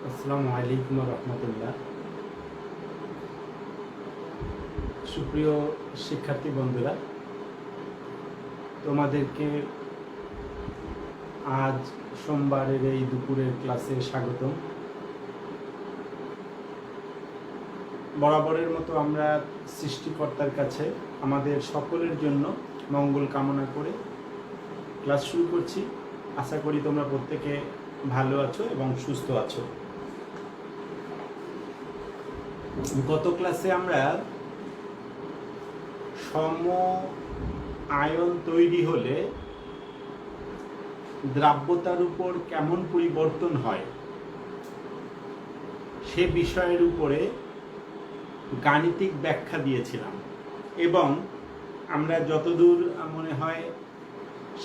আসসালামু আলাইকুম রহমতুল্লাহ। সুপ্রিয় শিক্ষার্থী বন্ধুরা, তোমাদেরকে আজ সোমবারের এই দুপুরের ক্লাসে স্বাগতম। বরাবরের মতো আমরা সৃষ্টিকর্তার কাছে আমাদের সকলের জন্য মঙ্গল কামনা করে ক্লাস শুরু করছি। আশা করি তোমরা প্রত্যেকে ভালো আছো এবং সুস্থ আছো। গত ক্লাসে আমরা সম আয়ন তৈরি হলে দ্রাব্যতার উপর কেমন পরিবর্তন হয় সে বিষয়ের উপরে গাণিতিক ব্যাখ্যা দিয়েছিলাম এবং আমরা যতদূর মনে হয়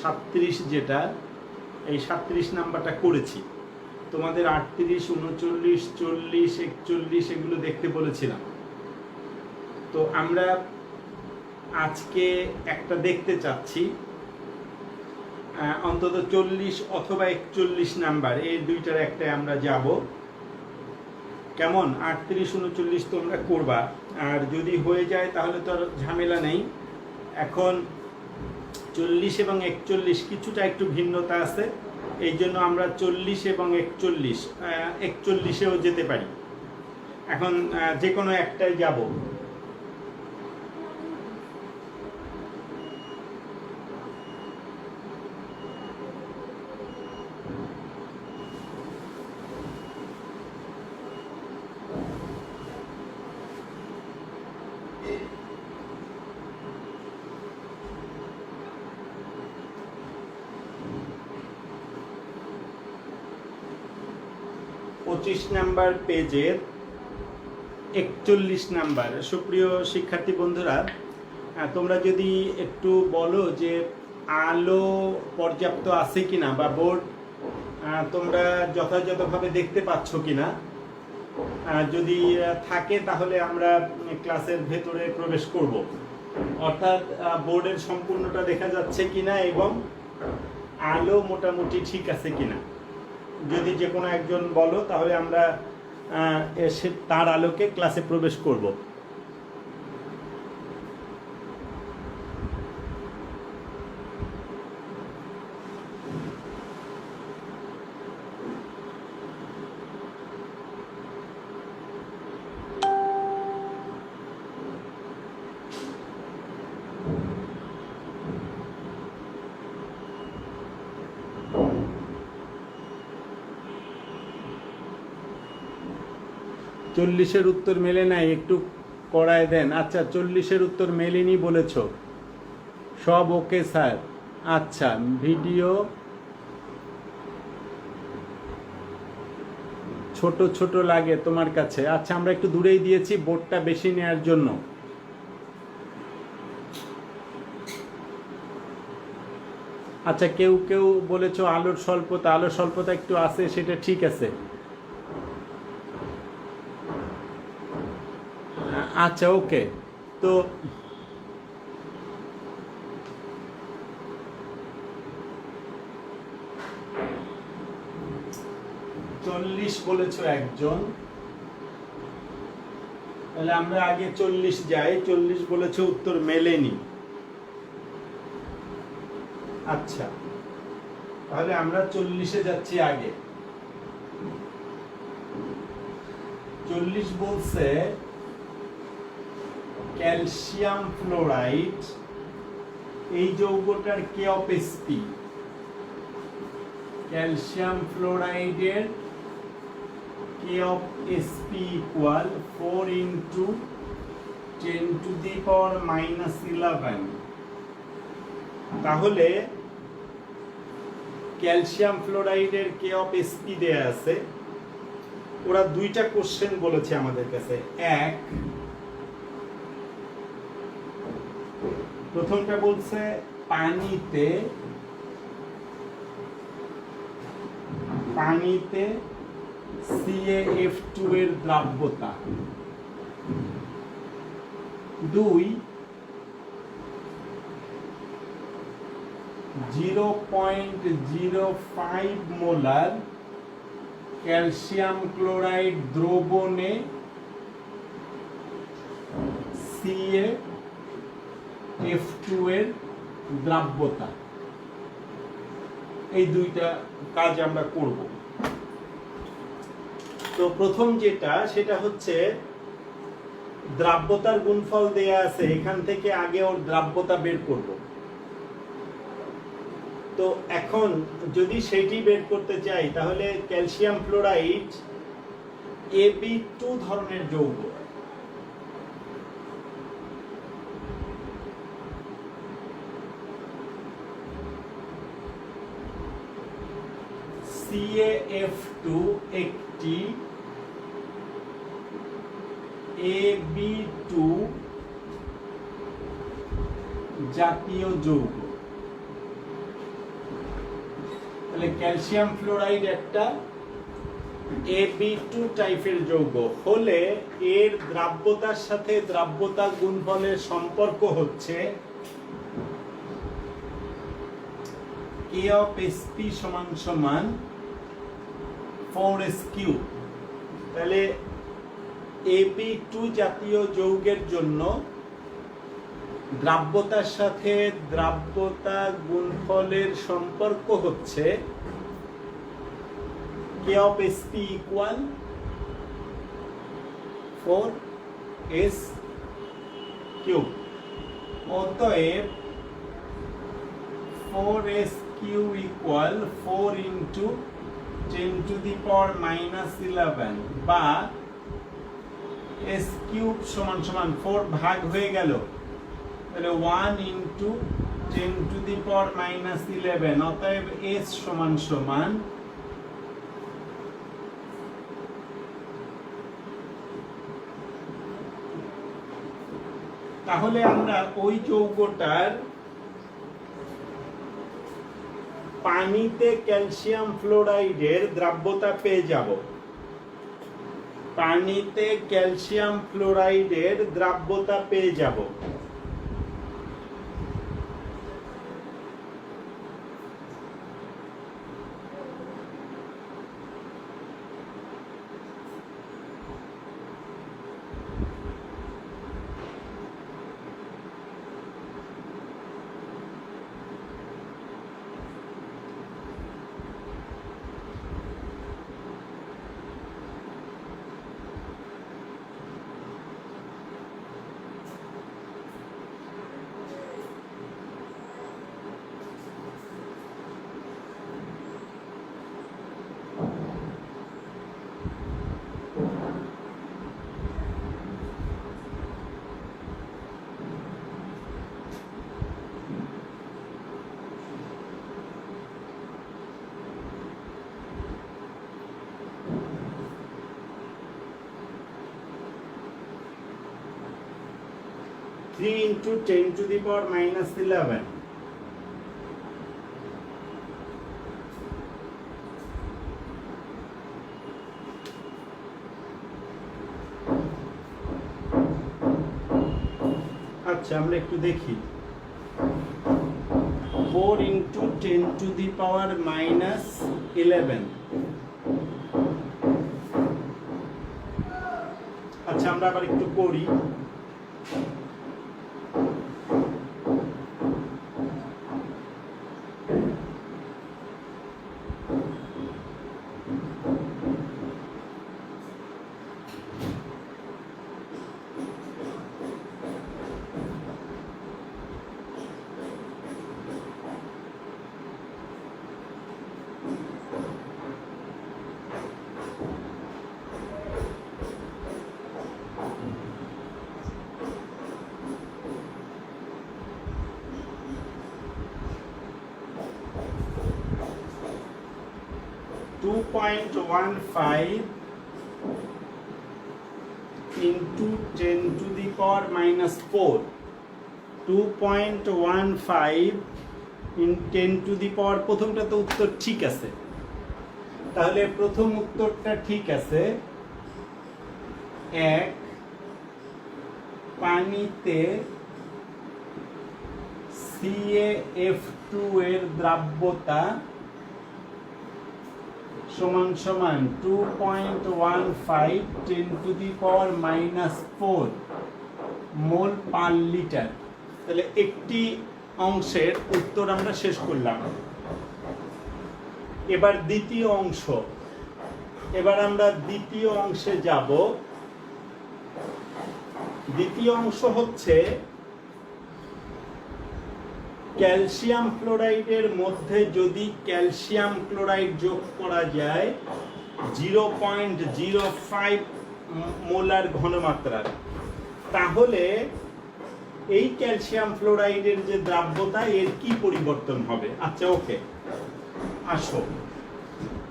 37 যেটা এই 37 নাম্বারটা করেছি। তোমাদের 38, 39, 40, 41 এগুলো দেখতে বলেছিলাম। তো আমরা আজকে একটা দেখতে চাচ্ছি, অন্তত 40 অথবা 41 নাম্বার, এই দুইটার একটা আমরা যাব। কেমন? 38, 39 তোমরা করবা, আর যদি হয়ে যায় তাহলে তো আর ঝামেলা নেই। এখন 40 এবং 41 কিছুটা একটু ভিন্নতা আছে, এই জন্য আমরা 40 এবং 41-এও যেতে পারি। এখন যে কোনো একটাই যাব। পঁচিশ নাম্বার পেজের 41 নাম্বার। সুপ্রিয় শিক্ষার্থী বন্ধুরা, তোমরা যদি একটু বলো যে আলো পর্যাপ্ত আছে কিনা বা বোর্ড তোমরা যথাযথভাবে দেখতে পাচ্ছ কিনা। যদি থাকে তাহলে আমরা ক্লাসের ভেতরে প্রবেশ করব, অর্থাৎ বোর্ডের সম্পূর্ণটা দেখা যাচ্ছে কিনা এবং আলো মোটামুটি ঠিক আছে কিনা। যদি যে কোনো একজন বলো তাহলে আমরা এসে তার আলোকে ক্লাসে প্রবেশ করব। চল্লিশের উত্তর মেলে নাই, একটু করায় দেন। আচ্ছা, 40-এর উত্তর মেলেনি বলেছ, সব ওকে স্যার। আচ্ছা, ভিডিও ছোট ছোট লাগে তোমার কাছে। আচ্ছা, আমরা একটু দূরেই দিয়েছি বোর্ডটা বেশি নেওয়ার জন্য। আচ্ছা, কেউ কেউ বলেছ আলোর স্বল্পতা একটু আছে, সেটা ঠিক আছে। আচ্ছা, ওকে। তো চল্লিশ বলেছ একজন, তাহলে আমরা আগে 40 যাই। 40 বলেছ, উত্তর মেলেনি। আচ্ছা, তাহলে আমরা 40-এ যাচ্ছি আগে। 40 বলছে ক্যালসিয়াম ফ্লোরাইড, এই যৌগটার কে অফ এসপি, ক্যালসিয়াম ফ্লোরাইডের কে অফ এসপি ইকুয়াল 4 × 10⁻⁻11। তাহলে ক্যালসিয়াম ফ্লোরাইডের কে অফ এসপি দেয়া আছে। ওরা দুইটা কোশ্চেন বলেছে আমাদের কাছে। এক, প্রথমটা বলছে পানিতে CaF2 এর দ্রাব্যতা। 2, 0.05 মোলার ক্যালসিয়াম ক্লোরাইড দ্রবণে CaF2 এর দ্রাব্যতা, এই দুইটা কাজ আমরা করব। তো প্রথম যেটা সেটা হচ্ছে দ্রাব্যতার গুণফল দেয়া আছে, এখান থেকে আগে ওর দ্রাব্যতা বের করব। তো এখন যদি সেটি বের করতে চাই তাহলে ক্যালসিয়াম ফ্লোরাইড Ab2 ধরনের যৌগ, CaF2 একটি Ab2 জাতীয় যৌগ। তাহলে ক্যালসিয়াম ফ্লোরাইড একটা Ab2 টাইপের যৌগ হলে এর দ্রাব্যতার সাথে দ্রাব্যতা গুণফলের সম্পর্ক হচ্ছে K(Sp) = 4s3। তাহলে Ab2 জাতীয় যৌগের জন্য দ্রাব্যতার সাথে দ্রাব্যতা গুণফলের সম্পর্ক হচ্ছে K(Sp) = 4s3। অতএব 4s3 = 4 × 10⁻⁻11 বা s³ = 4 ভাগ হয়ে গেল, তাহলে 1 × 10⁻11। অতএব s = তাহলে আমরা ওই যৌগটার পানিতে ক্যালসিয়াম ফ্লোরাইডের দ্রাব্যতা পেয়ে যাব। পানিতে ক্যালসিয়াম ফ্লোরাইডের দ্রাব্যতা পেয়ে যাব। Three into 10⁻⁻11। আচ্ছা আমরা একটু দেখি, 4 × 10⁻⁻11। আচ্ছা আমরা আবার একটু করি। Two 2.15 into 10⁻⁻4। 2.15 in 10⁻, প্রথমটা তো উত্তর ঠিক আছে, তাহলে প্রথম উত্তরটা ঠিক আছে। 1 পানিতে CaF2 এর দ্রাব্যতা সমান সমান 2.15 10⁻⁻4 মোল পার লিটার। তাহলে একটি অংশের উত্তর আমরা শেষ করলাম। এবার দ্বিতীয় অংশ, এবার আমরা দ্বিতীয় অংশে যাব। দ্বিতীয় অংশ হচ্ছে ক্যালসিয়াম ক্লোরাইডের মধ্যে যদি ক্যালসিয়াম ক্লোরাইড যোগ করা যায় 0.05 মোলার ঘনমাত্রার, তাহলে এই ক্যালসিয়াম ফ্লোরাইডের যে দ্রাব্যতা এর কি পরিবর্তন হবে। আচ্ছা ওকে, আসো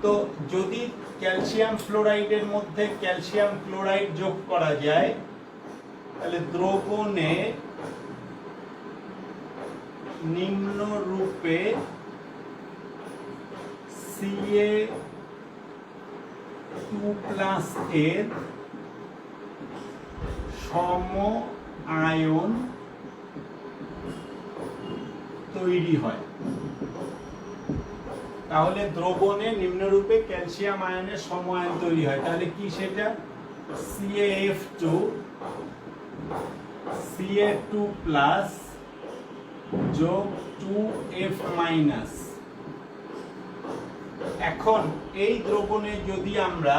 তো যদি ক্যালসিয়াম ফ্লোরাইডের মধ্যে ক্যালসিয়াম ক্লোরাইড যোগ করা যায় তাহলে দ্রবণে নিম্নরূপে Ca2+ এর সম আয়ন তৈরি হয়। তাহলে দ্রবণে নিম্নরূপে ক্যালসিয়াম আয়নের সম আয়ন তৈরি হয়। তাহলে কি সেটা? CaF2 Ca2+ যোগ 2F-। এখন এই দ্রবণে যদি আমরা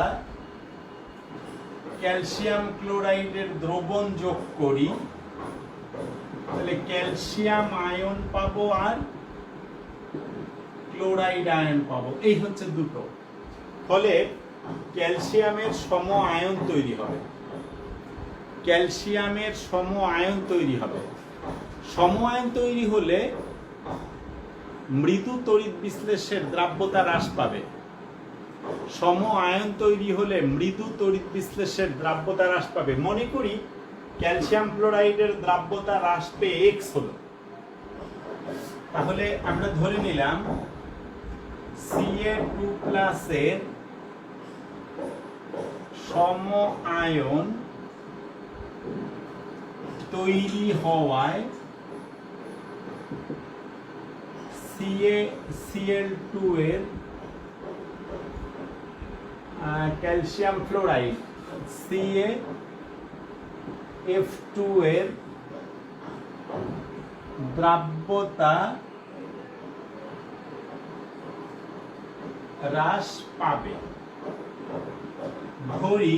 ক্যালসিয়াম ক্লোরাইডের দ্রবণ যোগ করি তাহলে ক্যালসিয়াম আয়ন পাবো আর ক্লোরাইড আয়ন পাবো। এই হচ্ছে দুটো, ফলে ক্যালসিয়ামের সম আয়ন তৈরি হবে। ক্যালসিয়ামের সম আয়ন তৈরি হবে। সম আয়ন তৈরি হলে মৃদু তড়িৎ বিশ্লেষের দ্রাব্যতা হ্রাস পাবে। সম আয়ন তৈরি হলে মৃদু তড়িৎ বিশ্লেষের দ্রাব্যতা হ্রাস পাবে। মনে করি ক্যালসিয়াম ক্লোরাইডের দ্রাব্যতা হ্রাস পেয়ে X হলো, তাহলে আমরা ধরে নিলাম Ca2+ এর সম আয়ন তৈরি হওয়ায় CaCl2 এর ক্যালসিয়াম ফ্লোরাইড CaF2 এর দ্রাব্যতা হ্রাস পাবে। ধরি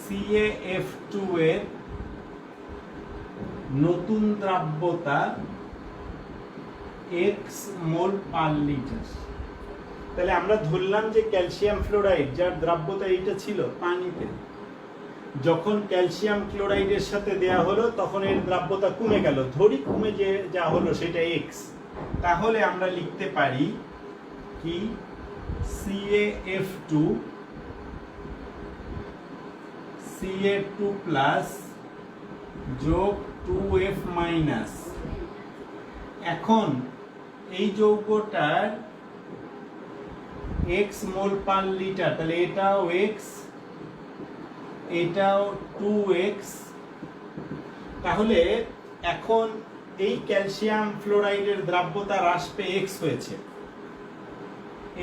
CaF2 এর নতুন দ্রাব্যতা X মোল পার লিটার। তাহলে আমরা ধরলাম যে ক্যালসিয়াম ফ্লোরাইড যার দ্রাব্যতা এইটা ছিল পানিতে, যখন ক্যালসিয়াম ক্লোরাইডের সাথে দেয়া হলো তখন এর দ্রাব্যতা কমে গেল। ধরি কমে যে যা হলো সেটা X। তাহলে আমরা লিখতে পারি কি CaF2 Ca2+ যোগ 2F-। এখন এই যৌগটার X মোল পার লিটার, তাহলে এটাও X এটাও 2X। তাহলে এখন এই ক্যালসিয়াম ফ্লোরাইডের দ্রাব্যতা হ্রাস পেয়ে X হয়েছে।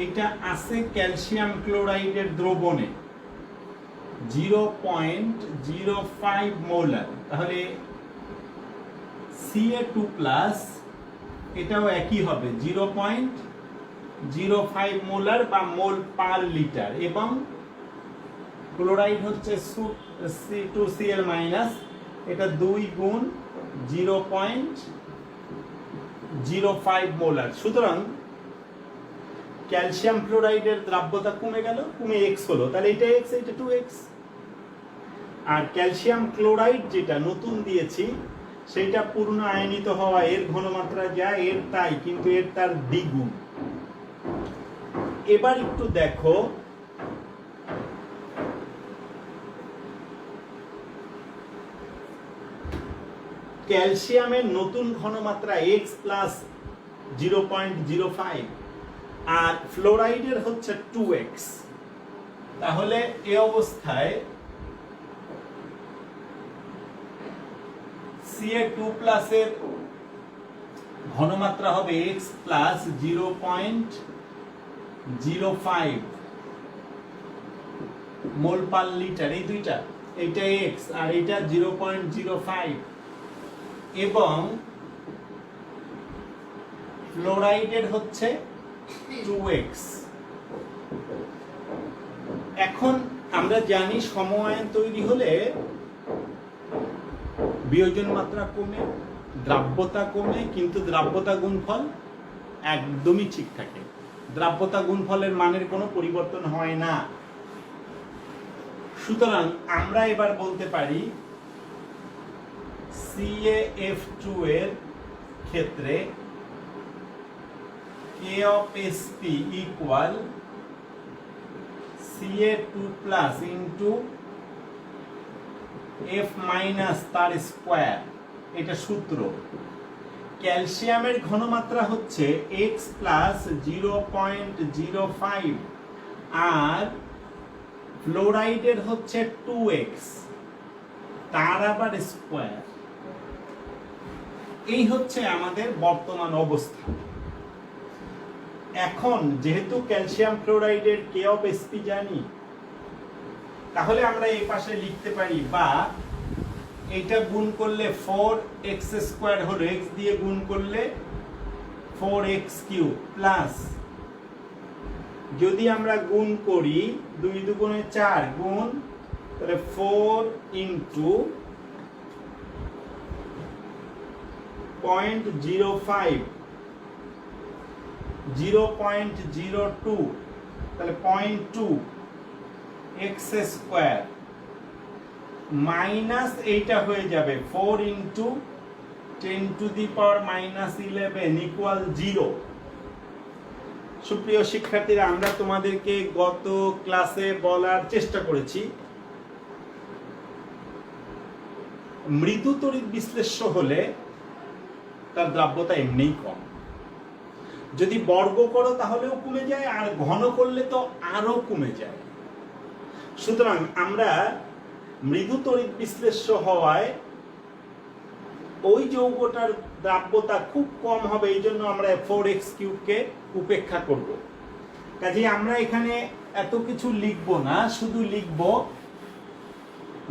এটা আছে ক্যালসিয়াম ক্লোরাইডের দ্রবণে 0.05 মোলার। তাহলে Ca2+ এটাও একই হবে 0.05 মোলার বা মোল পার লিটার, এবং ক্লোরাইড হচ্ছে C2Cl- এটা 2 গুণ 0.05 মোলার। সুতরাং ক্যালসিয়াম ফ্লোরাইডের দ্রাব্যতা কমে গেল, কমে X হলো। তাহলে এটা X, এটা 2X। আর ক্যালসিয়াম ক্লোরাইড যেটা নতুন দিয়েছি সেটা পূর্ণ আয়নিত হওয়া, এর ঘনমাত্রা যা এর তাই, কিন্তু এর তার দ্বিগুণ। এবার একটু দেখো ক্যালসিয়ামের নতুন ঘনমাত্রা X প্লাস 0.05 আর ফ্লোরাইডের হচ্ছে 2X। তাহলে এই অবস্থায় Ca2+ এর ঘনমাত্রা হবে X প্লাস 0.05 মোল পার লিটার, এই দুইটা, এটা x আর এটা 0.05, এবং ফ্লোরাইডের হচ্ছে 2x। এখন আমরা জানি সমআয়ন তৈরি হলে বিয়োজন মাত্রা কমে, দ্রাব্যতা কমে, কিন্তু দ্রাব্যতা গুণফল একদমই ঠিক থাকে। দ্রাব্যতা গুণফলের মানের কোনো পরিবর্তন হয় না। সুতরাং আমরা এবার বলতে পারি CaF2 এর ক্ষেত্রে K of Sp equal Ca2 plus into F minus তার স্কয়ার, এটা সূত্র। ক্যালসিয়ামের ঘনমাত্রা হচ্ছে x plus 0.05 আর ফ্লোরাইডের হচ্ছে 2x তার আবার স্কয়ার। এই হচ্ছে আমাদের বর্তমান অবস্থা। এখন যেহেতু ক্যালসিয়াম ফ্লোরাইডের K of Sp জানি, তাহলে আমরা এই পাশে লিখতে পারি, বা এইটা গুণ করলে 4x² হলো, x দিয়ে গুণ করলে 4x³ প্লাস, যদি আমরা গুণ করি 2 দুগুণে 4 গুণ, তাহলে 4 into 0.05 0.02, তাহলে 0.2 x² মাইনাস এইটা হয়ে যাবে 4 into 10 to the power minus 11 equal 0। সুপ্রিয় শিক্ষার্থীরা, আমরা তোমাদেরকে গত ক্লাসে বলার চেষ্টা করেছি, মৃদু তড়িৎ বিশ্লেষ্য হলে তার দ্রাব্যতা এমনিই কম, যদি বর্গ করো তাহলেও কমে যায়, আর ঘন করলে তো আরো কমে যায়। সুতরাং আমরা মৃদু তড়িৎ বিশ্লেষ্য হওয়ায় ওই যৌগটার দ্রাব্যতা খুব কম হবে, এই জন্য আমরা 4x³ কে উপেক্ষা করব। কাজে আমরা এখানে এত কিছু লিখব না, শুধু লিখব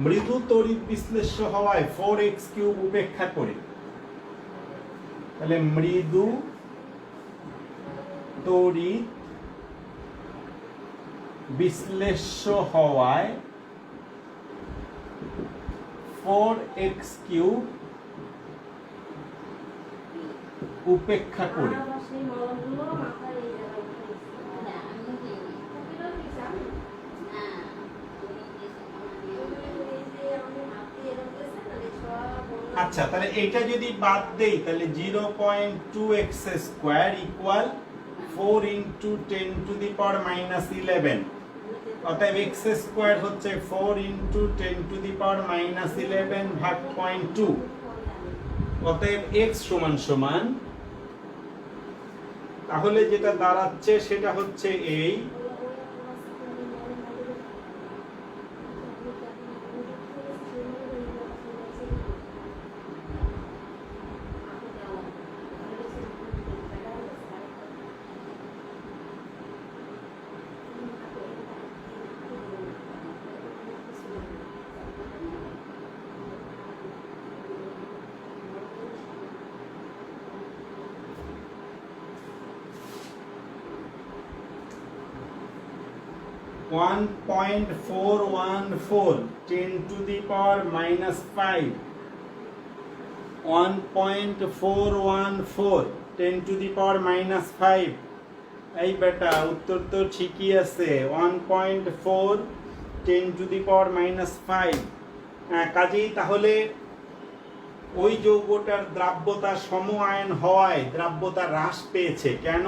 মৃদু তড়িৎ বিশ্লেষ্য হওয়ায় 4x³ উপেক্ষা করে, তাহলে মৃদু তড়িৎ বিশ্লেষ্য হওয়ায় 4x³ উপেক্ষা করে। আচ্ছা, তাহলে এটা যদি বাদ দেই তাহলে 0.2x² equal 4 into 10 to the power minus 11, অতএব x² হচ্ছে 4 into 10 to the power minus 11 ভাগ 0.2, অতএব x সমান সমান, তাহলে যেটা দাঁড়াচ্ছে সেটা হচ্ছে এই (1.414 10 to the power minus 5) 1.414 10 to the power minus 5। এই বেটা উত্তর তো ঠিকই আছে, 1.4 10 to the power minus 5। কাজেই তাহলে ওই যৌগটার দ্রাব্যতা সমআয়ন হওয়ায় দ্রাব্যতা হ্রাস পেয়েছে। কেন?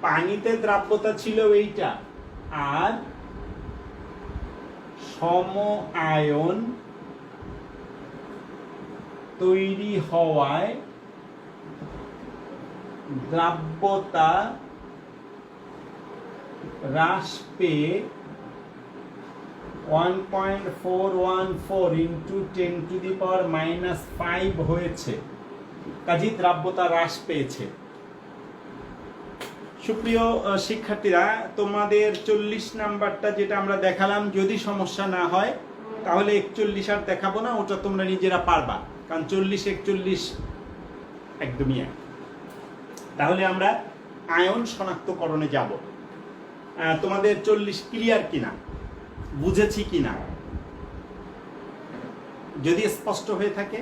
পানিতে দ্রাব্যতা ছিল এইটা, আর সমআয়ন তৈরি হওয়ায় দ্রাব্যতা হ্রাস পেয়ে 1.414 into 10 to the power minus 5 হয়েছে। কাজেই দ্রাব্যতা হ্রাস পেয়েছে। সুপ্রিয় শিক্ষার্থীরা, তোমাদের 40 নাম্বারটা যেটা আমরা দেখালাম, যদি সমস্যা না হয় তাহলে 41 আর দেখাবো না, ওটা তোমরা নিজেরা পারবা, কারণ 40 41 একদমই এক। তাহলে আমরা আয়ন শনাক্তকরণে যাব। তোমাদের 40 ক্লিয়ার কিনা, বুঝেছি কিনা, যদি স্পষ্ট হয়ে থাকে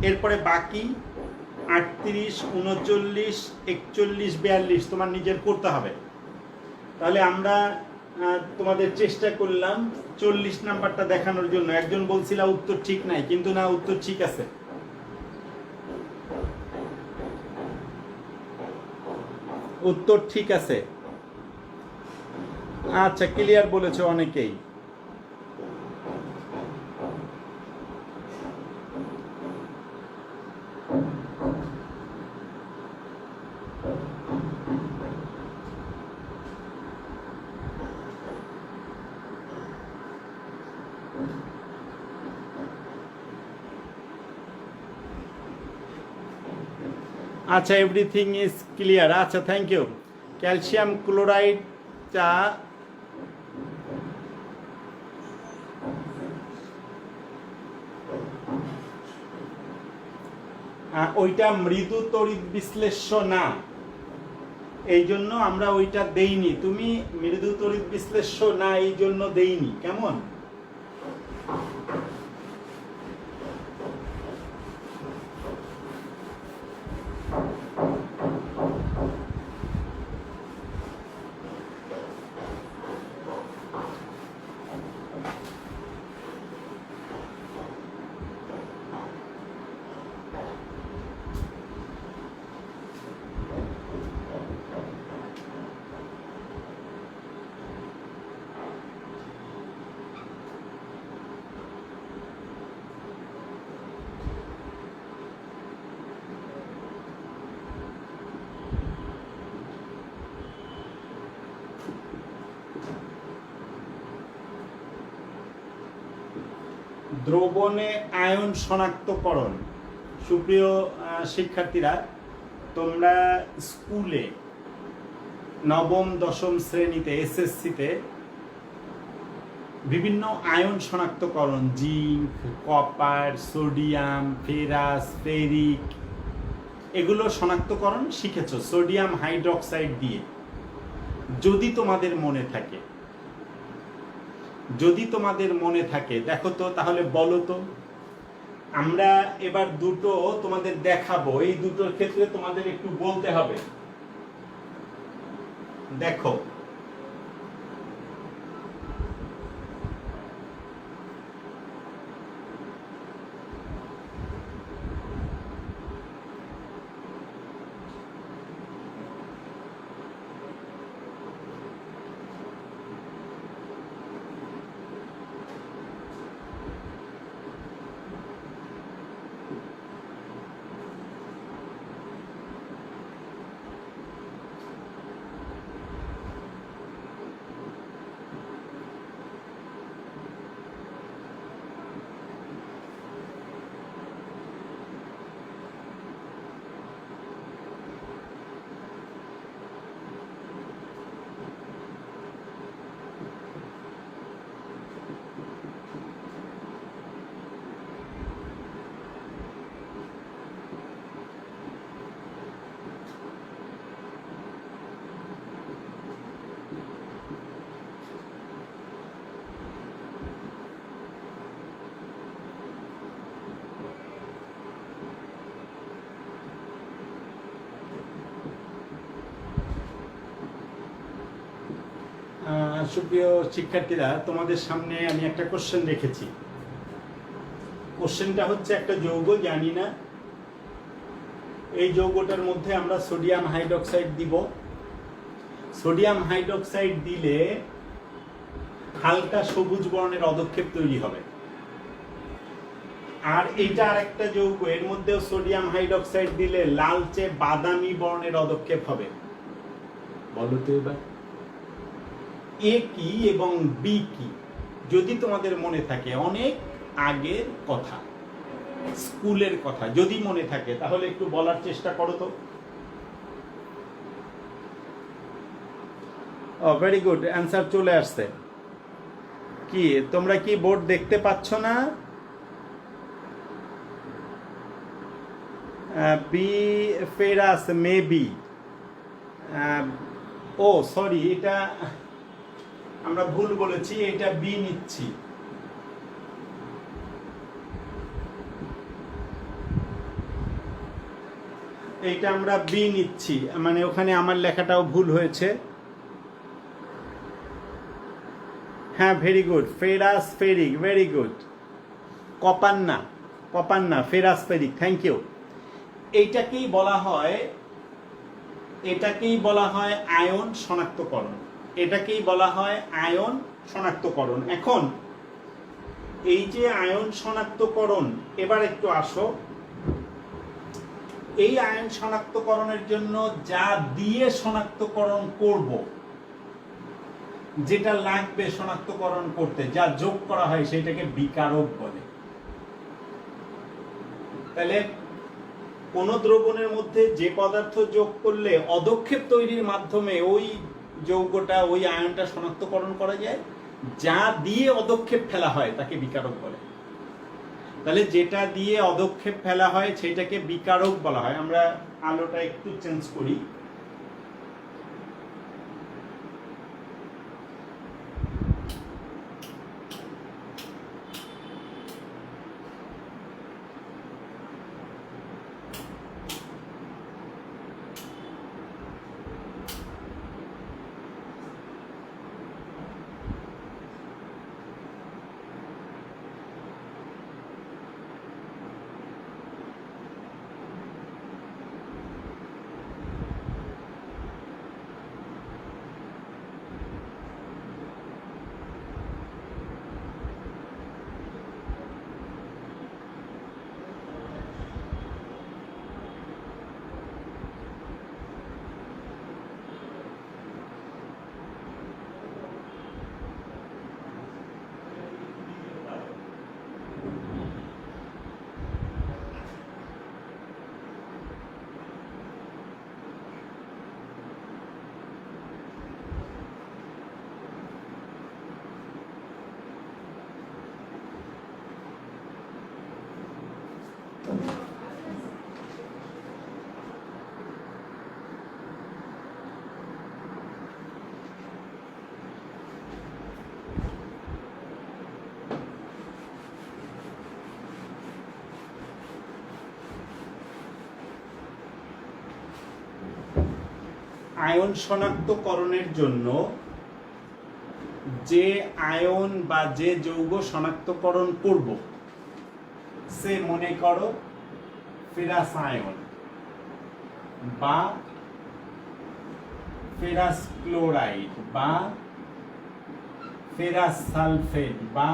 এরপরে বাকি 38, 39, 41, 42 তোমার নিজের করতে হবে। তাহলে আমরা তোমাদের চেষ্টা করলাম 40 নাম্বারটা দেখানোর জন্য। একজন বলছিল উত্তর ঠিক নাই, কিন্তু না, উত্তর ঠিক আছে। উত্তর ঠিক আছে। আচ্ছা, ক্লিয়ার বলেছো অনেকেই। আচ্ছা, এভরিথিং ইজ ক্লিয়ার। আচ্ছা, থ্যাংক ইউ। ক্যালসিয়াম ক্লোরাইডটা ওইটা মৃদু তড়িৎ বিশ্লেষ্য না, এই জন্য আমরা ওইটা দেইনি। তুমি মৃদু তড়িৎ বিশ্লেষ্য না, এই জন্য দেইনি। কেমন? দ্রবণে আয়ন শনাক্তকরণ। সুপ্রিয় শিক্ষার্থীরা, তোমরা স্কুলে নবম দশম শ্রেণীতে এসএসসিতে বিভিন্ন আয়ন শনাক্তকরণ, zinc, copper, sodium, ferrous, ferric, এগুলো শনাক্তকরণ শিখেছো সোডিয়াম হাইড্রোক্সাইড দিয়ে। যদি তোমাদের মনে থাকে, যদি তোমাদের মনে থাকে, দেখো তো, তাহলে বলো তো। আমরা এবার দুটো তোমাদের দেখাবো, এই দুটোর ক্ষেত্রে তোমাদের একটু বলতে হবে। দেখো, সুপ্রিয় শিক্ষার্থীরা, তোমাদের সামনে আমি একটা কোশ্চেন রেখেছি। কোশ্চেনটা হচ্ছে, একটা যৌগ জানি না, এই যৌগটার মধ্যে আমরা সোডিয়াম হাইড্রোক্সাইড দিব। সোডিয়াম হাইড্রোক্সাইড দিলে হালকা সবুজ বর্ণের অদক্ষেপ তৈরি হবে। আর এইটা আরেকটা যৌগ, এর মধ্যেও সোডিয়াম হাইড্রোক্সাইড দিলে লালচে বাদামি বর্ণের অদক্ষেপ হবে। বলো তো এবার এ কি এবং বি কি? যদি তোমাদের মনে থাকে, অনেক আগের কথা, স্কুলের কথা, যদি মনে থাকে তাহলে একটু বলার চেষ্টা করো তো। ও ভেরি গুড, অ্যান্সার চলে আসছে। কি তোমরা কি বোর্ড দেখতে পাচ্ছ না? B ferrous maybe. ও সরি, এটা আমরা ভুল বলেছি, এটা বি নিচ্ছি। এইটা আমরা বি নিচ্ছি, মানে ওখানে আমার লেখাটাও ভুল হয়েছে। হ্যাঁ very good, ferrous ferric, very good. কপান্না, কপান্না, ফেরাস ফেরিক, থ্যাংক ইউ। এইটাকেই বলা হয়, এটাকেই বলা হয় আয়ন শনাক্তকরণ, এটাকেই বলা হয় আয়ন শনাক্তকরণ। এখন এই যে আয়ন শনাক্তকরণ, এবার একটু আসো, এই আয়ন শনাক্তকরণের জন্য যা দিয়ে শনাক্তকরণ করব, যেটা লাগবে শনাক্তকরণ করতে, যা যোগ করা হয় সেটাকে বিকারক বলে। তাহলে কোন দ্রবণের মধ্যে যে পদার্থ যোগ করলে অদক্ষেপ তৈরির মাধ্যমে ওই যৌগটা, ওই আয়নটা শনাক্তকরণ করা যায়, যা দিয়ে অদক্ষেপ ফেলা হয় তাকে বিকারক বলে। তাহলে যেটা দিয়ে অদক্ষেপ ফেলা হয় সেটাকে বিকারক বলা হয়। আমরা আলোটা একটু চেঞ্জ করি। আয়ন শনাক্তকরণের জন্য যে আয়ন বা যে যৌগ শনাক্তকরণ করব, সে মনে করো ফেরাস আয়ন বা ফেরাস ক্লোরাইড বা ফেরাস সালফেট বা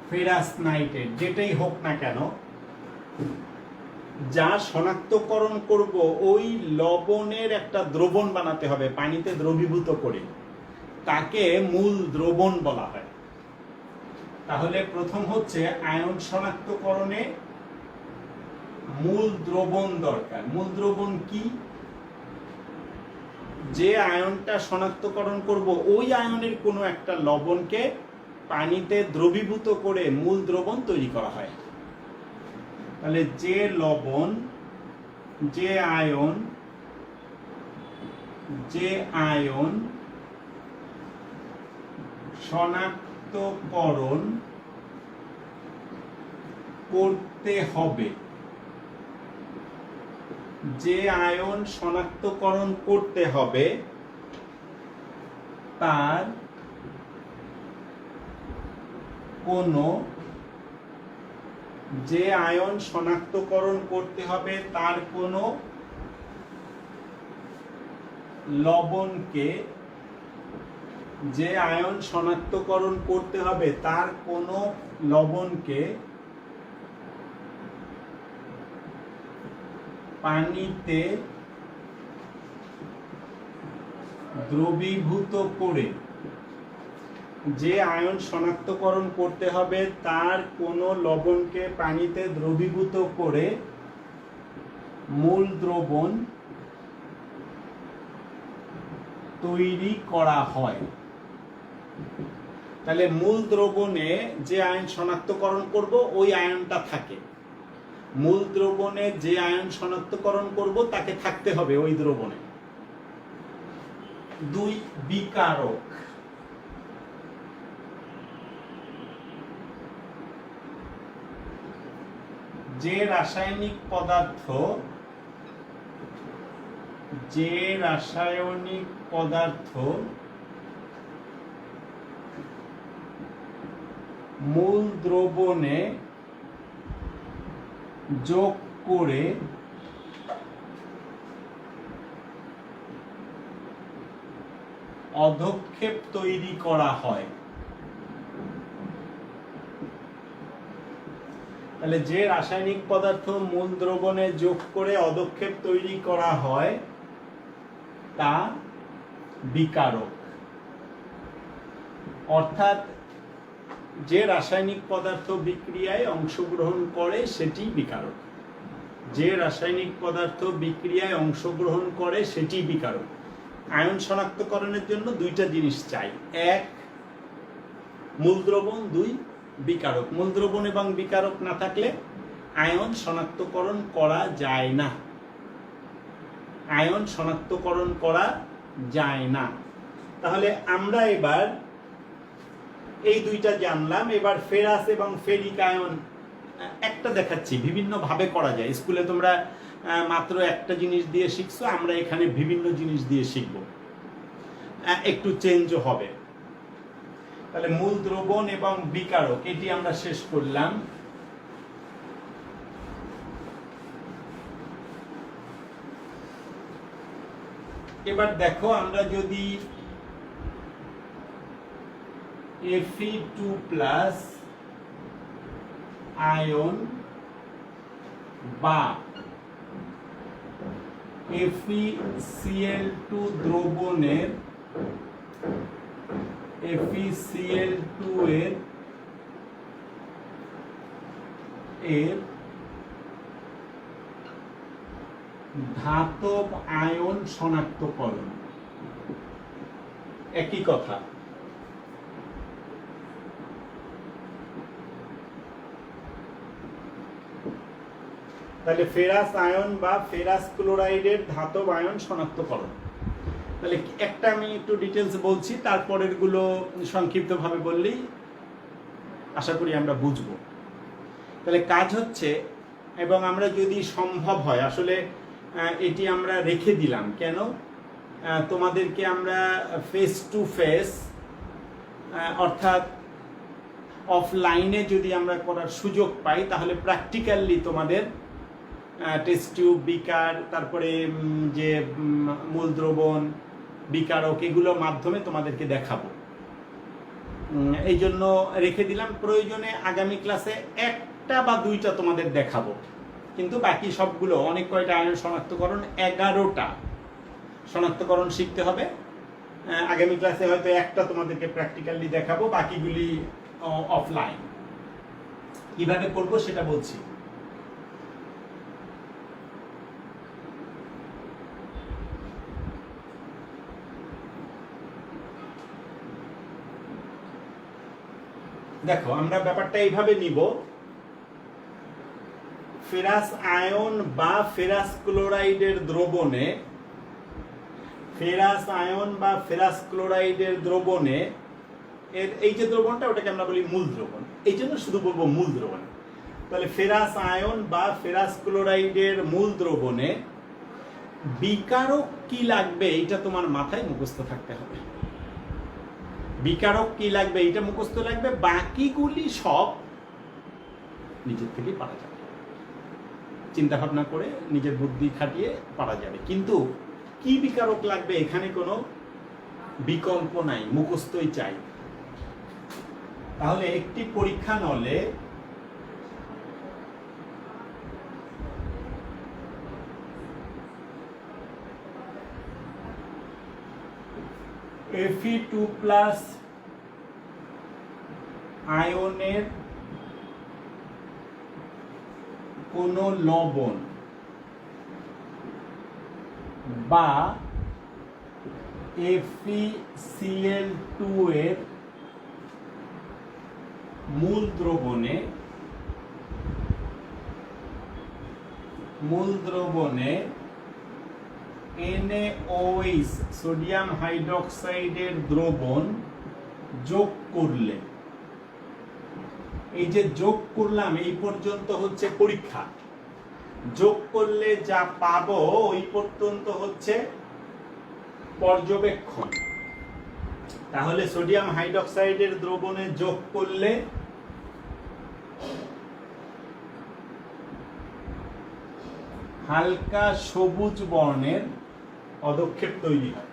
ফেরাস নাইট্রেট, যেটাই হোক না কেন, যা শনাক্তকরণ করব ওই লবণের একটা দ্রবণ বানাতে হবে পানিতে দ্রবীভূত করে, তাকে মূল দ্রবণ বলা হয়। তাহলে প্রথম হচ্ছে আয়ন শনাক্তকরণে মূল দ্রবণ দরকার। মূল দ্রবণ কি? যে আয়নটা শনাক্তকরণ করব ওই আয়নের কোনো একটা লবণকে পানিতে দ্রবীভূত করে মূল দ্রবণ তৈরি করা হয়। তাহলে যে লবণ, যে আয়ন শনাক্তকরণ করতে হবে, যে আয়ন শনাক্তকরণ করতে হবে তার কোনো, যে আয়ন শনাক্তকরণ করতে হবে তার কোনো লবণকে, যে আয়ন শনাক্তকরণ করতে হবে তার কোনো লবণকে পানিতে দ্রবীভূত করে, যে আয়ন শনাক্তকরণ করতে হবে তার কোনো লবণকে পানিতে দ্রবীভূত করে মূল দ্রবণ তৈরি করা হয়। তাহলে মূল দ্রবণে যে আয়ন শনাক্তকরণ করব ওই আয়নটা থাকে, মূল দ্রবণে যে আয়ন শনাক্তকরণ করব তাকে থাকতে হবে ওই দ্রবণে। 2 বিকারক। যে রাসায়নিক পদার্থ মূল দ্রবণে যোগ করে অধক্ষেপ তৈরি করা হয়। তাহলে যে রাসায়নিক পদার্থ মূল দ্রবণে যোগ করে অধক্ষেপ তৈরি করা হয় তা বিকারক। অর্থাৎ যে রাসায়নিক পদার্থ বিক্রিয়ায় অংশগ্রহণ করে সেটি বিকারক। যে রাসায়নিক পদার্থ বিক্রিয়ায় অংশগ্রহণ করে সেটি বিকারক। আয়ন শনাক্তকরণের জন্য দুইটা জিনিস চাই, 1 মূল দ্রবণ, 2 বিকারক। মূল দ্রবণ এবং বিকারক না থাকলে আয়ন শনাক্তকরণ করা যায় না, আয়ন শনাক্তকরণ করা যায় না। তাহলে আমরা এবার এই দুইটা জানলাম। এবার ফেরাস এবং ফেরিক আয়ন একটা দেখাচ্ছি, বিভিন্ন ভাবে করা যায়। স্কুলে তোমরা মাত্র একটা জিনিস দিয়ে শিখছো, আমরা এখানে বিভিন্ন জিনিস দিয়ে শিখব, একটু চেঞ্জও হবে। তাহলে মূল দ্রবণ এবং বিকারক এটি আমরা শেষ করলাম। এবার দেখো, আমরা যদি Fe2+ আয়ন বা FeCl2 দ্রবণের FeCl2 এর ধাতব আয়ন শনাক্তকরণ, একই কথা। তাহলে ফেরাস আয়ন বা ফেরাস ক্লোরাইডের ধাতব আয়ন শনাক্তকরণ। তাহলে একটা আমি একটু ডিটেলস বলছি, তারপরের গুলো সংক্ষিপ্তভাবে বললেই আশা করি আমরা বুঝবো। তাহলে কাজ হচ্ছে, এবং আমরা যদি সম্ভব হয়, আসলে এটি আমরা রেখে দিলাম কেন, তোমাদেরকে আমরা ফেস টু ফেস অর্থাৎ অফলাইনে যদি আমরা করার সুযোগ পাই, তাহলে প্র্যাকটিক্যালি তোমাদের টেস্ট টিউব, বিকার, তারপরে যে মূল দ্রবণ, বিকারক, এগুলোর মাধ্যমে তোমাদেরকে দেখাবো। এই জন্য রেখে দিলাম। প্রয়োজনে আগামী ক্লাসে একটা বা দুইটা তোমাদের দেখাবো, কিন্তু বাকি সবগুলো, অনেক কয়টা আয়ন শনাক্তকরণ, 11টা শনাক্তকরণ শিখতে হবে। আগামী ক্লাসে হয়তো একটা তোমাদেরকে প্র্যাকটিক্যালি দেখাবো, বাকিগুলি অফলাইন। কিভাবে করবো সেটা বলছি। দেখো, আমরা ব্যাপারটা এইভাবে নিব। ফেরাস আয়ন বা ফেরাস ক্লোরাইডের দ্রবণে, ফেরাস আয়ন বা ফেরাস ক্লোরাইডের দ্রবণে এই যে দ্রবণটা, ওটাকে আমরা বলি মূল দ্রবণ, এই জন্য শুধু বলবো মূল দ্রবণ। তাহলে ফেরাস আয়ন বা ফেরাস ক্লোরাইডের মূল দ্রবণে বিকারক কি লাগবে এটা তোমার মাথায় মুখস্থ থাকতে হবে। বিকারক কি লাগবে এটা মুখস্থ লাগবে, বাকিগুলি সব নিজের থেকেই পারা যাবে, চিন্তা ভাবনা করে নিজের বুদ্ধি খাটিয়ে পারা যাবে। কিন্তু কি বিকারক লাগবে এখানে কোনো বিকল্প নাই, মুখস্থই চাই। তাহলে একটি পরীক্ষা নলে Fe2+ আয়নের কোন লবণ বা FeCl2 এর মূল দ্রবণে NaOH সোডিয়াম হাইড্রোক্সাইডের দ্রবণ যোগ করলে, এই যে যোগ করলাম এই পর্যন্ত হচ্ছে পরীক্ষা, যোগ করলে যা পাবো ওই পর্যন্ত হচ্ছে পর্যবেক্ষণ। তাহলে সোডিয়াম হাইড্রোক্সাইডের দ্রবণে যোগ করলে হালকা সবুজ বর্ণের পদক্ষেপ তৈরি হয়।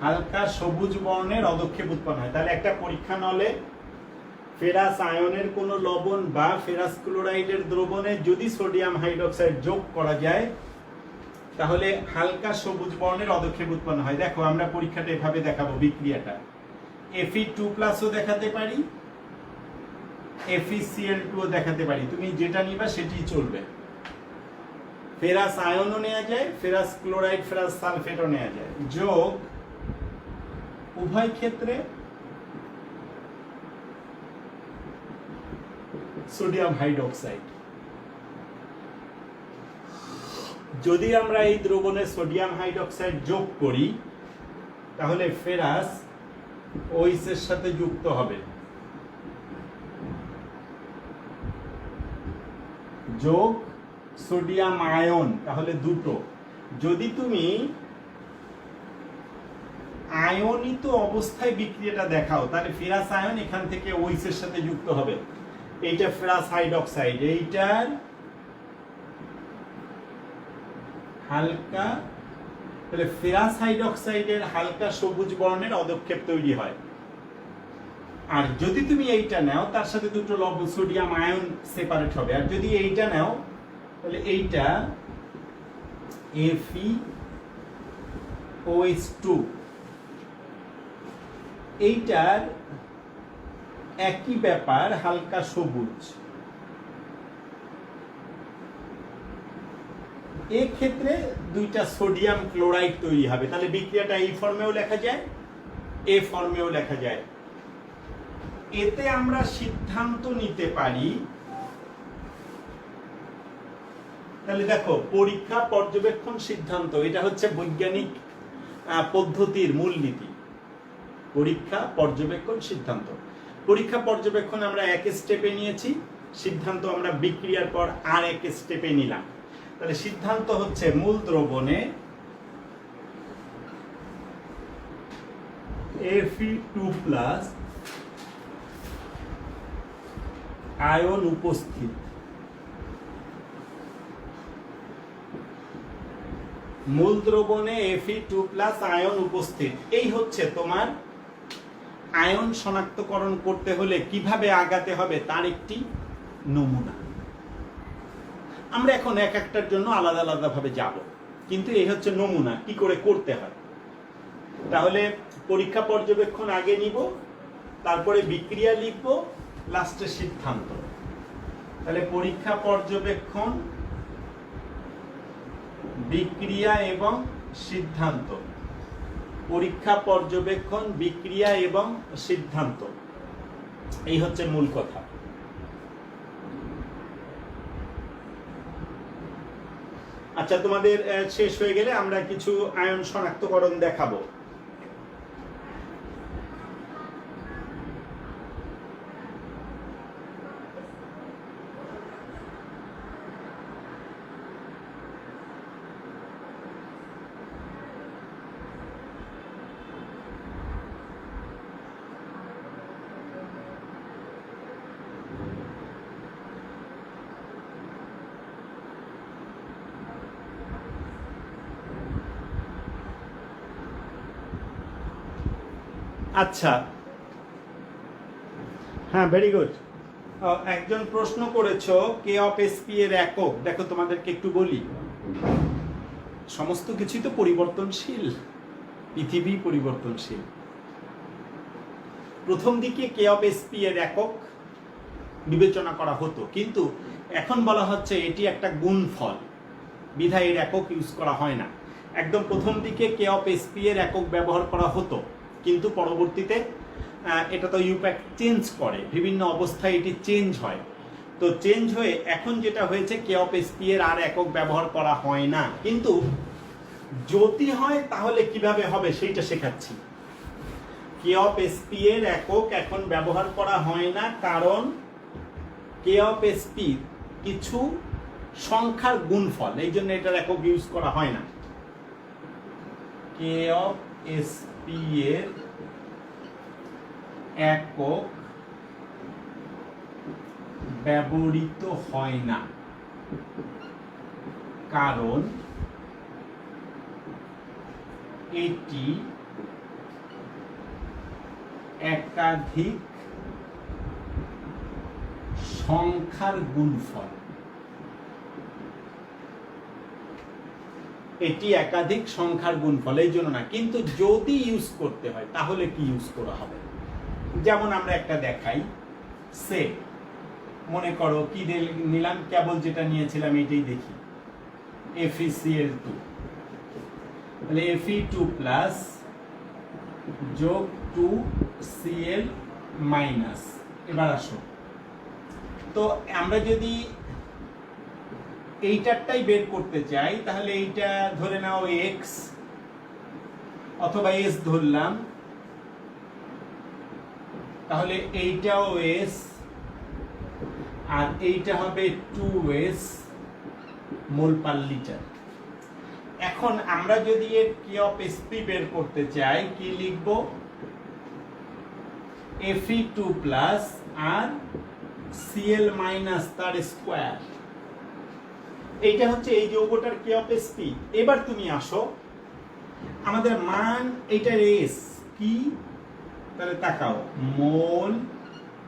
হালকা সবুজ বর্ণের অদক্ষেপ উৎপন্ন হয়। তাহলে একটা পরীক্ষা নলে ফেরাস আয়নের কোন লবণ বা ফেরাস ক্লোরাইডের দ্রবণে যদি সোডিয়াম হাইড্রোক্সাইড যোগ করা যায় তাহলে হালকা সবুজ বর্ণের অদক্ষেপ উৎপন্ন হয়। দেখো আমরা পরীক্ষাটা এভাবে দেখাবো, বিক্রিয়াটা Fe2+ ও দেখাতে পারি, FeCl2 ও দেখাতে পারি, তুমি যেটা নিবা সেটাই চলবে। ফেরাস আয়নও নেওয়া যায়, ফেরাস ক্লোরাইড ফেরাস সালফেটও নেওয়া যায়, যোগ উভয় ক্ষেত্রে সোডিয়াম হাইড্রোক্সাইড। যদি আমরা এই দ্রবণে সোডিয়াম হাইড্রোক্সাইড যোগ করি তাহলে ফেরাস OH এর সাথে যুক্ত হবে, যোগ সোডিয়াম আয়ন, তাহলে দুটো। যদি তুমি আয়নিত অবস্থায় বিক্রিয়াটা দেখাও তাহলে ফেরাস আয়ন এখান থেকে OH এর সাথে যুক্ত হবে, এইটা ফেরাস হাইড্রোক্সাইড, এইটার হালকা, তাহলে ফেরাস হাইড্রোক্সাইডের হালকা সবুজ বর্ণের অদক্ষেপ তৈরি হয়। আর যদি তুমি এইটা নাও তার সাথে দুটো লবণ সোডিয়াম আয়ন সেপারেট হবে। আর যদি এইটা নাও তাহলে এইটা FeOH2, এইটার একই ব্যাপার, হালকা সবুজ। এই ক্ষেত্রে দুইটা সোডিয়াম ক্লোরাইড তৈরি হবে। তাহলে বিক্রিয়াটা এই ফর্মেও লেখা যায়, এ ফর্মেও লেখা যায়। এতে আমরা সিদ্ধান্ত নিতে পারি, তাহলে দেখো পরীক্ষা পর্যবেক্ষণ সিদ্ধান্ত, এটা হচ্ছে বৈজ্ঞানিক পদ্ধতির মূলনীতি। পরীক্ষা পর্যবেক্ষণ সিদ্ধান্ত। পরীক্ষা পর্যবেক্ষণ আমরা এক স্টেপে নিয়েছি, সিদ্ধান্ত আমরা বিক্রিয়ার পর আর এক স্টেপে নিলাম। তাহলে সিদ্ধান্ত হচ্ছে মূল দ্রবণে Fe2+ আয়ন উপস্থিত। মূল দ্রবণে Fe2+ আয়ন উপস্থিত। এই হচ্ছে তোমার আয়ন শনাক্তকরণ করতে হলে কিভাবে আগাতে হবে তার একটি নমুনা। আমরা এখন এক একটার জন্য আলাদা আলাদা ভাবে যাব, কিন্তু এই হচ্ছে নমুনা কি করে করতে হয়। তাহলে পরীক্ষা পর্যবেক্ষণ আগে নিব, তারপরে বিক্রিয়া লিখব, লাস্টে সিদ্ধান্ত। তাহলে পরীক্ষা পর্যবেক্ষণ, বিক্রিয়া এবং সিদ্ধান্ত। পরীক্ষা পর্যবেক্ষণ, বিক্রিয়া এবং সিদ্ধান্ত, এই হচ্ছে মূল কথা। আচ্ছা, তোমাদের শেষ হয়ে গেলে আমরা কিছু আয়ন শনাক্তকরণ দেখাবো। আচ্ছা, হ্যাঁ, ভেরি গুড। একজন প্রশ্ন করেছো K(SP) এর একক। দেখো তোমাদেরকে একটু বলি, সমস্ত কিছুই তো পরিবর্তনশীল। পৃথিবী পরিবর্তনশীল। প্রথম দিকে কে অফ এসপি এর একক বিবেচনা করা হতো, কিন্তু এখন বলা হচ্ছে এটি একটা গুণফল, বিধায় এর একক ইউজ করা হয় না। একদম প্রথম দিকে কে অফ এসপি এর একক ব্যবহার করা হতো, কিন্তু পরবর্তীতে এটা তো ইউপ্যাক্ট চেঞ্জ করে, বিভিন্ন অবস্থায় এটি চেঞ্জ হয়। তো চেঞ্জ হয়ে এখন যেটা হয়েছে কে অফ এসপি এর আর একক ব্যবহার করা হয় না। কিন্তু যদি হয় তাহলে কিভাবে হবে সেইটা শেখাচ্ছি। কে অফ এসপি এর একক এখন ব্যবহার করা হয় না, কারণ কে অফ এসপি কিছু সংখ্যার গুণফল, এই জন্য এটার একক ইউজ করা হয় না। কে অফ এসপি এর একক ব্যবহৃত হয় না, কারণ এটি একাধিক সংখ্যার গুণফল। এটি একাধিক সংখ্যার গুণফল, এই জন্য না। কিন্তু যদি ইউজ করতে হয় তাহলে কি ইউজ করা হবে? যেমন আমরা একটা দেখাই, সে মনে করো কি নিলাম, কেবল যেটা নিয়েছিলাম এটাই দেখি, FeCl2, তাহলে Fe2 প্লাস যোগ 2Cl মাইনাস। এবার আসো, তো আমরা যদি এইটারটাই বের করতে চাই তাহলে এইটা ধরে নাও x অথবা s ধরলাম, তাহলে এইটাও s আর এইটা হবে 2s মোল পার লিটার। এখন আমরা যদি এর কে অফ এসপি বের করতে চাই, কি লিখব? Fe2 প্লাস আর Cl মাইনাস তার স্কোয়ার। এইটা হচ্ছে এই যৌগটার কে অফ এসপি। এবার তুমি আসো, আমাদের মান এইটার এস কি, তাহলে তাকাও, মোল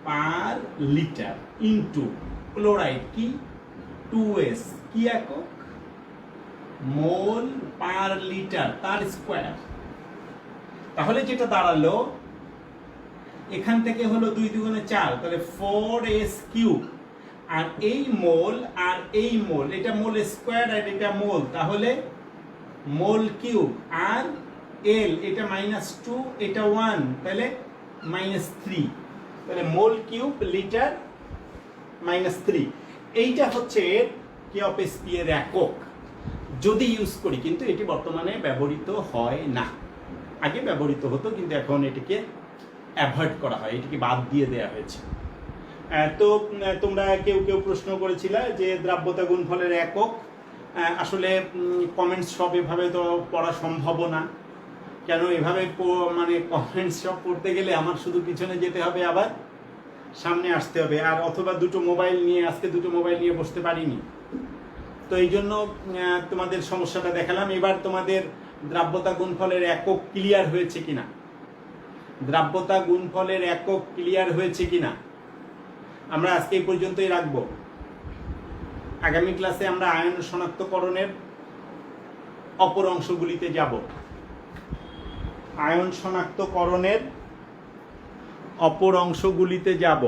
পার লিটার ইনটু ক্লোরাইড কি 2s, কি একক? মোল পার লিটার তার স্কোয়ার। তাহলে যেটা দাঁড়ালো, এখান থেকে হলো 2 দুগুণে 4, তাহলে 4s কিউব, আর এই মোল আর এই মোল, এটা মোল স্কোয়ার আর এটা মোল, তাহলে মোল কিউব, আর এল এটা -2, এটা 1, তাহলে -3, তাহলে মোল কিউব লিটার -3। এইটা হচ্ছে কে অফ এসপি এর একক যদি ইউজ করি, কিন্তু এটি বর্তমানে ব্যবহৃত হয় না। আগে ব্যবহৃত হতো, কিন্তু এখন এটিকে অ্যাভয়েড করা হয়, এটিকে বাদ দিয়ে দেওয়া হয়েছে। তো তোমরা কেউ কেউ প্রশ্ন করেছিলে যে দ্রাব্যতা গুণফলের একক। আসলে কমেন্টস সব এভাবে তো পড়া সম্ভব না, কেন এভাবে মানে কমেন্টস সব পড়তে গেলে আমার শুধু পিছনে যেতে হবে, আবার সামনে আসতে হবে, আর অথবা দুটো মোবাইল নিয়ে, আজকে দুটো মোবাইল নিয়ে বসতে পারিনি, তো এই জন্য তোমাদের সমস্যাটা দেখালাম। এবার তোমাদের দ্রাব্যতা গুণফলের একক ক্লিয়ার হয়েছে কিনা, দ্রাব্যতা গুণফলের একক ক্লিয়ার হয়েছে কিনা আমরা আজকে এই পর্যন্তই রাখবো। আগামী ক্লাসে আমরা আয়ন শনাক্তকরণের অপর অংশগুলিতে যাব। আয়ন শনাক্তকরণের অপর অংশগুলিতে যাব।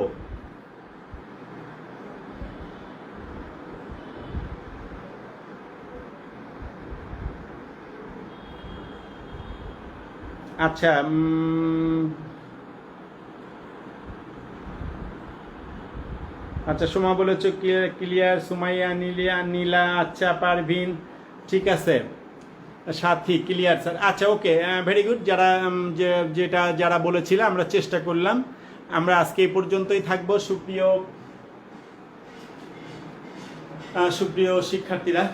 আচ্ছা, আচ্ছা সোমা বলেছ ক্লিয়ার, সুমাইয়া, নীলা, আচ্ছা পারভিন, ঠিক আছে, সাথী ক্লিয়ার স্যার, আচ্ছা ওকে, ভেরি গুড। যারা যারা বলেছিল আমরা চেষ্টা করলাম। আমরা আজকে এই পর্যন্তই থাকবো। সুপ্রিয় শিক্ষার্থীরা,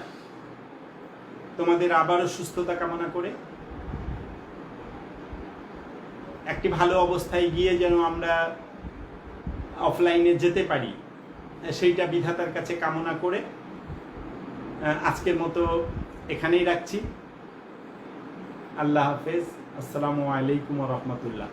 তোমাদের আবারও সুস্থতা কামনা করে একটি ভালো অবস্থায় গিয়ে যেন আমরা অফলাইনে যেতে পারি, সেইটা বিধাতার কাছে কামনা করে আজকের মতো এখানেই রাখছি। আল্লাহ হাফেজ। আসসালামু আলাইকুম ওয়া রাহমাতুল্লাহ।